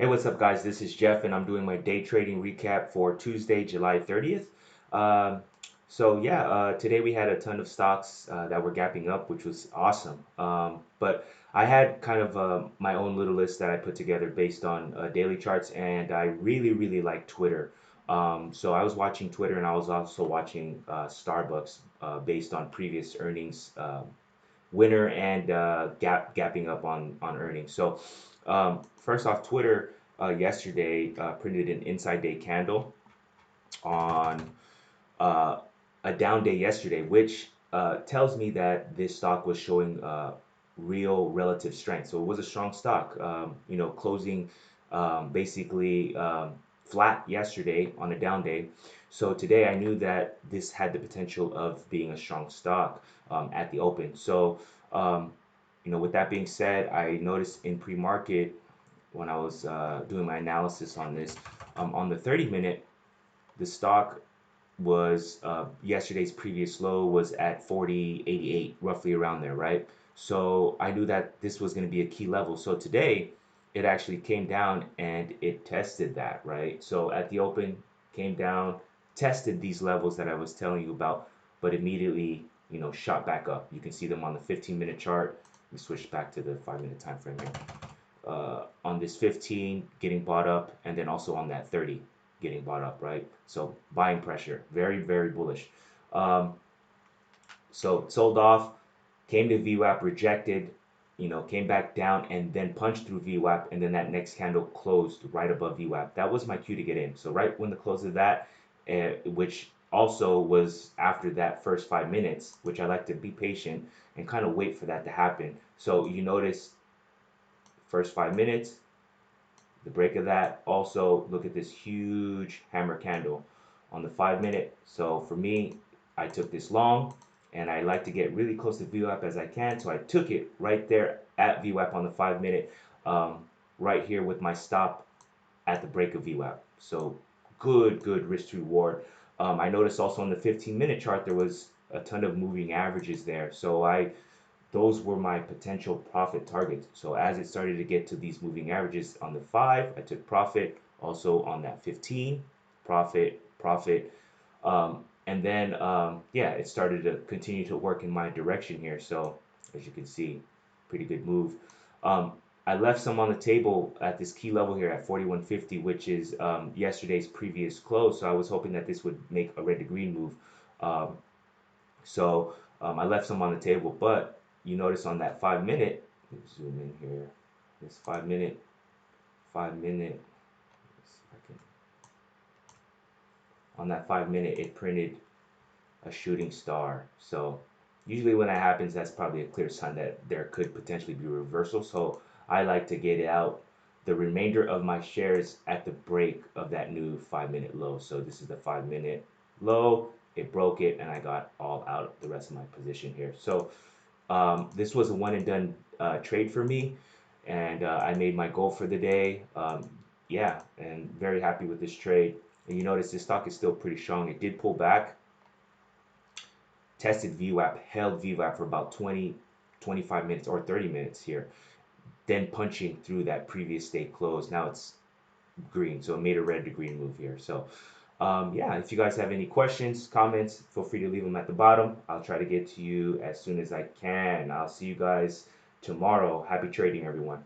Hey, what's up, guys? This is Jeff, and I'm doing my day trading recap for Tuesday, July 30th. Um, Today we had a ton of stocks that were gapping up, which was awesome. But I had kind of my own little list that I put together based on daily charts, and I really, really like Twitter. So I was watching Twitter, and I was also watching Starbucks based on previous earnings winner and gapping up on earnings. First off, Twitter yesterday printed an inside day candle on uh, a down day yesterday, which tells me that this stock was showing real relative strength. So it was a strong stock, closing basically flat yesterday on a down day. So today I knew that this had the potential of being a strong stock at the open. Um, with that being said, I noticed in pre-market when I was doing my analysis on this, on the 30-minute, the stock was yesterday's previous low was at 40.88, roughly around there, right? So I knew that this was going to be a key level. So today it actually came down and it tested that, right? So at the open, came down, tested these levels that I was telling you about, but immediately, shot back up. You can see them on the 15-minute chart. We switch back to the 5-minute time frame here. On this 15 getting bought up, and then also on that 30 getting bought up, right? So buying pressure, very, very bullish. Um, so sold off, came to VWAP, rejected, came back down and then punched through VWAP, and then that next candle closed right above VWAP. That was my cue to get in. So right when the close of that, which also was after that first 5 minutes, which I like to be patient and kind of wait for that to happen. So you notice first 5 minutes, the break of that. Also, look at this huge hammer candle on the 5 minute. So for me, I took this long and I like to get really close to VWAP as I can. So I took it right there at VWAP on the 5 minute, right here with my stop at the break of VWAP. So good risk to reward. I noticed also on the 15-minute chart there was a ton of moving averages there. So those were my potential profit targets. So as it started to get to these moving averages on the 5, I took profit. Also on that 15, profit. Yeah, it started to continue to work in my direction here. So as you can see, pretty good move. Um, I left some on the table at this key level here at 41.50, which is yesterday's previous close. So I was hoping that this would make a red to green move. Um, I left some on the table, but you notice on that 5 minute, let's zoom in here, this 5 minute, let's see if I can, on that 5 minute, it printed a shooting star. So usually when that happens, that's probably a clear sign that there could potentially be a reversal. So I like to get out the remainder of my shares at the break of that new 5 minute low. So this is the 5 minute low. It broke it, and I got all out the rest of my position here. So this was a one and done trade for me, and I made my goal for the day. Yeah, and very happy with this trade. And you notice this stock is still pretty strong. It did pull back, tested VWAP, held VWAP for about 20, 25 minutes or 30 minutes here, then punching through that previous day close. Now it's green, so it made a red to green move here. Yeah, if you guys have any questions, comments, feel free to leave them at the bottom. I'll try to get to you as soon as I can. I'll see you guys tomorrow. Happy trading, everyone.